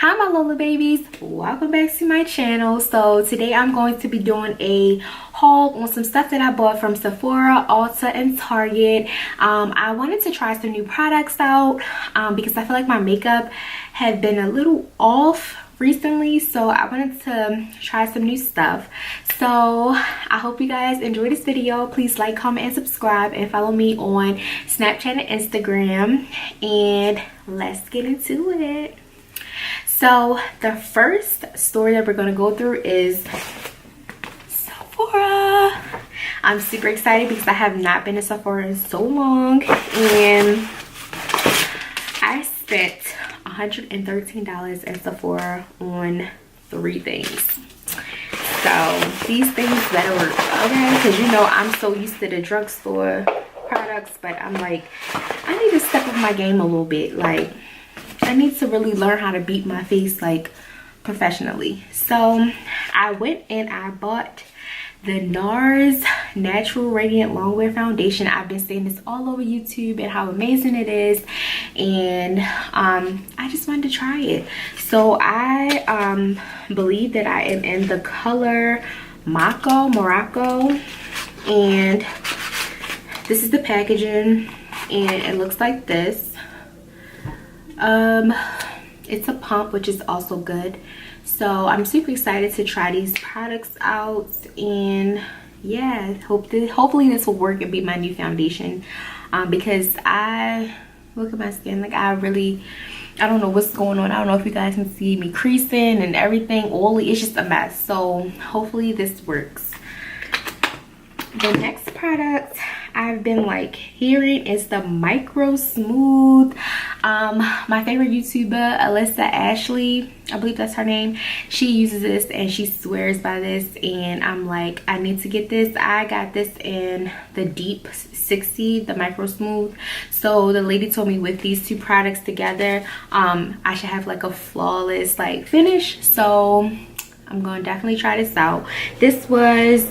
Hi my Lola babies, welcome back to my channel. So today I'm going to be doing a haul on some stuff that I bought from Sephora, Ulta, and Target. I wanted to try some new products out because I feel like my makeup had been a little off recently, so I wanted to try some new stuff. So I hope you guys enjoy this video. Please like, comment, and subscribe, and follow me on Snapchat and Instagram, and let's get into it. So the first store that we're going to go through is Sephora. I'm super excited because I have not been to Sephora in so long, and I spent $113 at Sephora on 3 things. So these things better work, okay? Because you know I'm so used to the drugstore products, but I'm like, I need to step up my game a little bit. Like, I need to really learn how to beat my face like professionally. So I went and I bought the NARS Natural Radiant Longwear Foundation. I've been saying this all over YouTube and how amazing it is, and I just wanted to try it. So I believe that I am in the color Morocco, and this is the packaging, and it looks like this. It's a pump, which is also good. So I'm super excited to try these products out, and yeah, hopefully this will work and be my new foundation, because I look at my skin, like I don't know what's going on. I don't know if you guys can see me creasing and everything oily. It's just a mess. So hopefully this works. The next product I've been like hearing is the Micro Smooth. My favorite YouTuber, Alyssa Ashley, I believe that's her name, she uses this and she swears by this, and I'm like, I need to get this. I got this in the Deep 60, the Micro Smooth. So the lady told me with these 2 products together, I should have like a flawless like finish. So I'm gonna definitely try this out. This was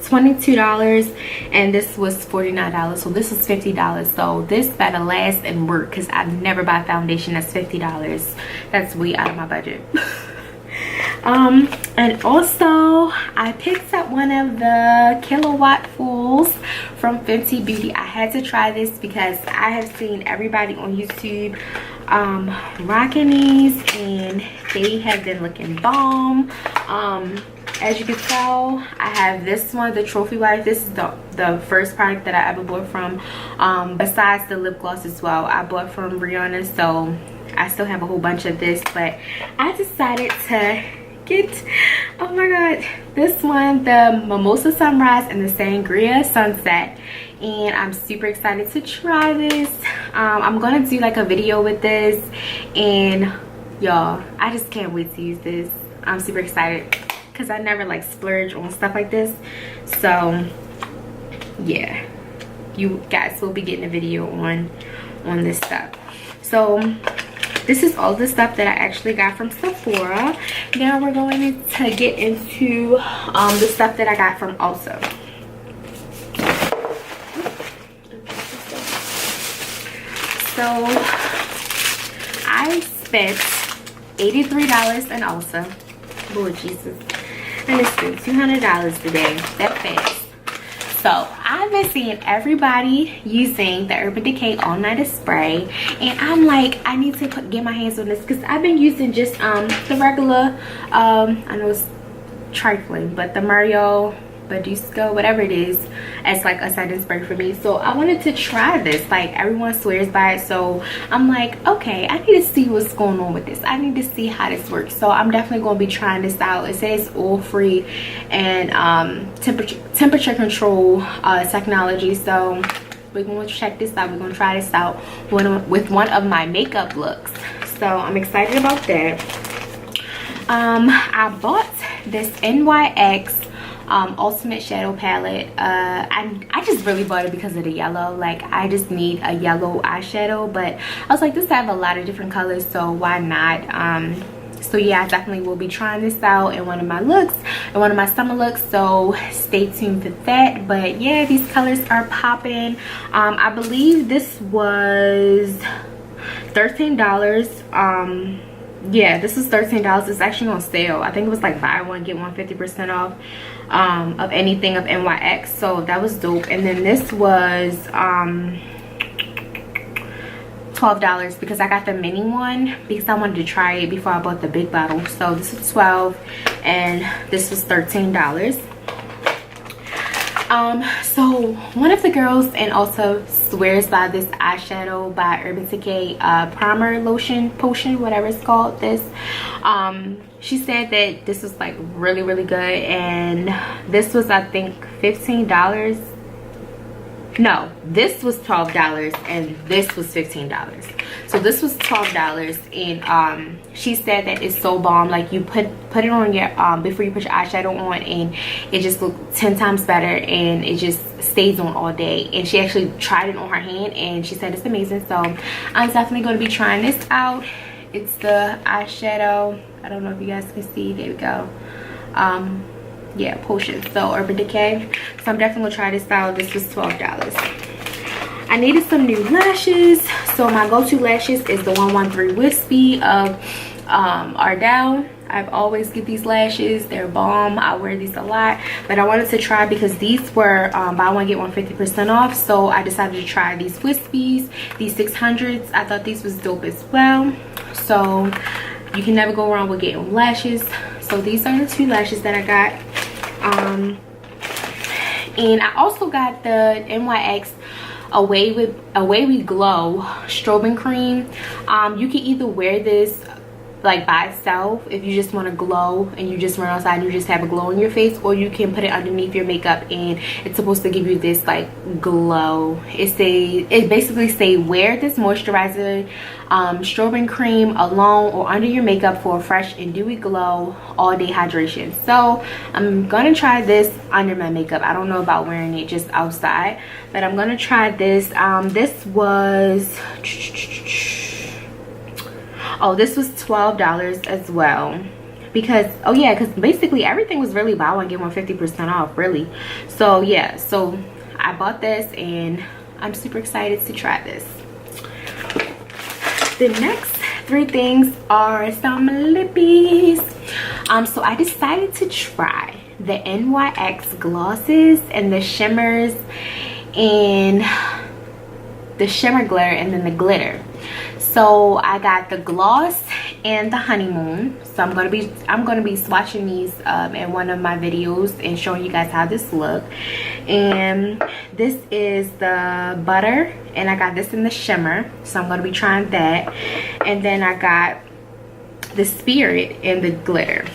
$22 and this was $49, so this was $50. So this better last and work, because I never buy foundation that's $50. That's way out of my budget. And also I picked up one of the Kilowatt Fools from Fenty Beauty. I had to try this because I have seen everybody on YouTube rocking these, and they have been looking bomb. As you can tell, I have this one, the Trophy Wife. This is the first product that I ever bought from, besides the lip gloss as well. I bought from Rihanna, so I still have a whole bunch of this, but I decided to get, oh my god, this one, the Mimosa Sunrise and the Sangria Sunset, and I'm super excited to try this. I'm gonna do like a video with this, and y'all, I just can't wait to use this. I'm super excited because I never like splurge on stuff like this. So yeah, you guys will be getting a video on this stuff. So this is all the stuff that I actually got from Sephora. Now we're going to get into the stuff that I got from Ulta. So I spent $83 in Ulta. Lord Jesus. And it's been $200 today. That fast. So I've been seeing everybody using the Urban Decay All Nighter Spray, and I'm like, I need to get my hands on this, because I've been using just the regular, I know it's trifling, but the Mario Badescu, whatever it is, as like a setting spray for me. So I wanted to try this. Like, everyone swears by it, so I'm like, okay, I need to see what's going on with this. I need to see how this works. So I'm definitely going to be trying this out. It says oil free and temperature control technology. So we're going to check this out. We're going to try this out with one of my makeup looks. So I'm excited about that. I bought this NYX Ultimate Shadow Palette. I just really bought it because of the yellow. Like, I just need a yellow eyeshadow, but I was like, this have a lot of different colors, so why not? So yeah, I definitely will be trying this out in one of my looks, in one of my summer looks, so stay tuned for that. But yeah, these colors are popping. I believe this was $13. Yeah, this is $13. It's actually on sale. I think it was like buy one get one 50% off of anything of NYX, so that was dope. And then this was $12 because I got the mini one because I wanted to try it before I bought the big bottle. So this was $12 and this was $13. So one of the girls and also swears by this eyeshadow by Urban Decay primer lotion potion, whatever it's called. This she said that this was like really good, and this was I think $15. No, this was $12 and this was $15. So this was $12, and she said that it's so bomb. Like you put it on your before you put your eyeshadow on, and it just looks 10 times better, and it just stays on all day. And she actually tried it on her hand and she said it's amazing. So I'm definitely going to be trying this out. It's the eyeshadow. I don't know if you guys can see. There we go. Yeah, potion. So Urban Decay. So I'm definitely gonna try this out. This was $12. I needed some new lashes, so my go-to lashes is the 113 Wispy of Ardell. I've always get these lashes. They're bomb. I wear these a lot, but I wanted to try because these were buy one get one 50% off. So I decided to try these Wispies, these 600s. I thought these was dope as well. So you can never go wrong with getting lashes. So these are the two lashes that I got. And I also got the NYX Away We Glow strobing cream. You can either wear this like by itself if you just want to glow and you just run outside and you just have a glow on your face, or you can put it underneath your makeup and it's supposed to give you this like glow. It basically say wear this moisturizer strobing cream alone or under your makeup for a fresh and dewy glow all day hydration. So I'm gonna try this under my makeup. I don't know about wearing it just outside, but I'm gonna try this. This was this was $12 as well, because because basically everything was really buy one get one 50% off, really. So yeah, so I bought this and I'm super excited to try this. The next three things are some lippies. So I decided to try the NYX glosses and the shimmers and the shimmer glitter and then the glitter. So I got the gloss and the honeymoon. So I'm gonna be swatching these in one of my videos and showing you guys how this look. And this is the butter, and I got this in the shimmer, so I'm gonna be trying that. And then I got the spirit and the glitter.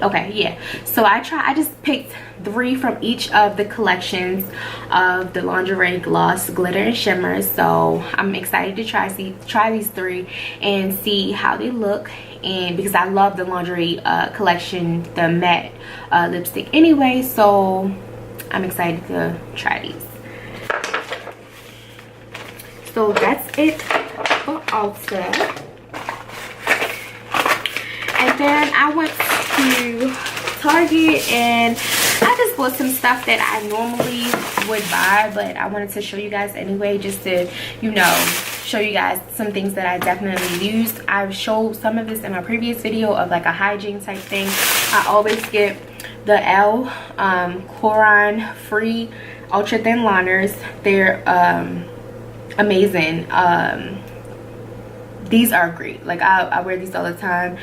Okay, yeah, so I just picked 3 from each of the collections of the lingerie gloss, glitter, and shimmer. So I'm excited to try these 3 and see how they look. And because I love the lingerie collection, the matte lipstick anyway, so I'm excited to try these. So that's it for Ulta. And then I went to Target and I just bought some stuff that I normally would buy, but I wanted to show you guys anyway, just to, you know, show you guys some things that I definitely used. I've showed some of this in my previous video of like a hygiene type thing. I always get the L Chlorine Free Ultra Thin Liners. They're amazing. These are great. Like I wear these all the time.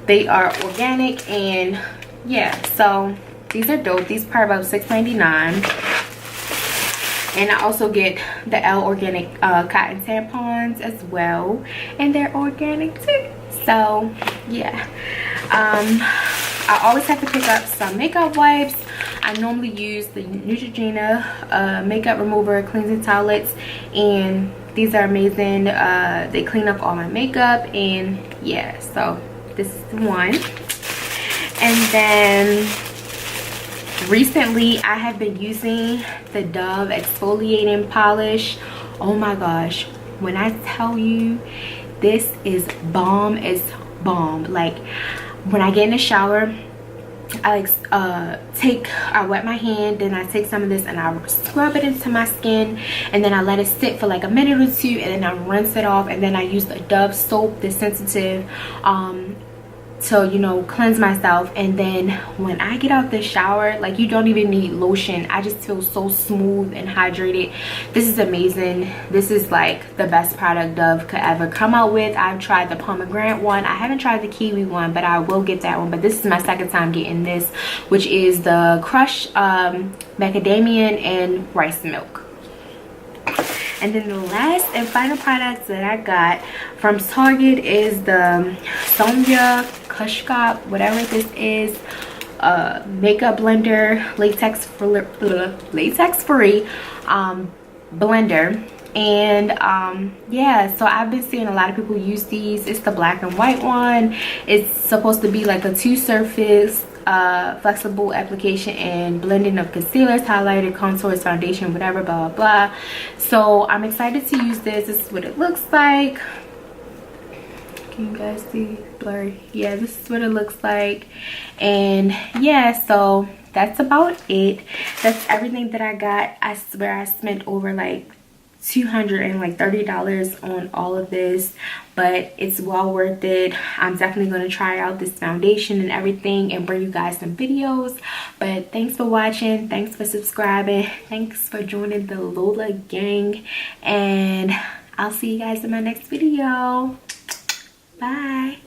They are organic, and yeah, so these are dope. These are about $6.99. And I also get the L organic cotton tampons as well, and they're organic too. So yeah, I always have to pick up some makeup wipes. I normally use the Neutrogena makeup remover cleansing towelettes, and these are amazing. They clean up all my makeup, and yeah, so this is the one. And then recently I have been using the Dove exfoliating polish. Oh my gosh, when I tell you, this is bomb as bomb. Like when I get in the shower, I wet my hand, then I take some of this and I scrub it into my skin, and then I let it sit for like a minute or two, and then I rinse it off, and then I use the Dove soap, the sensitive, to, you know, cleanse myself. And then when I get out the shower, like, you don't even need lotion. I just feel so smooth and hydrated. This is amazing. This is like the best product Dove could ever come out with. I've tried the pomegranate one. I haven't tried the kiwi one, but I will get that one. But this is my second time getting this, which is the crushed macadamia and rice milk. And then the last and final product that I got from Target is the Sonia Kushka, whatever this is, makeup blender, latex free blender. And yeah, so I've been seeing a lot of people use these. It's the black and white one. It's supposed to be like a two surface flexible application and blending of concealers, highlighter, contours, foundation, whatever, blah blah blah. So I'm excited to use this. This is what it looks like. Can you guys see? Blurry. Yeah, this is what it looks like. And yeah, so that's about it. That's everything that I got. I swear I spent over like $230 on all of this, but it's well worth it. I'm definitely going to try out this foundation and everything and bring you guys some videos. But thanks for watching, thanks for subscribing, thanks for joining the Lola gang, and I'll see you guys in my next video. Bye.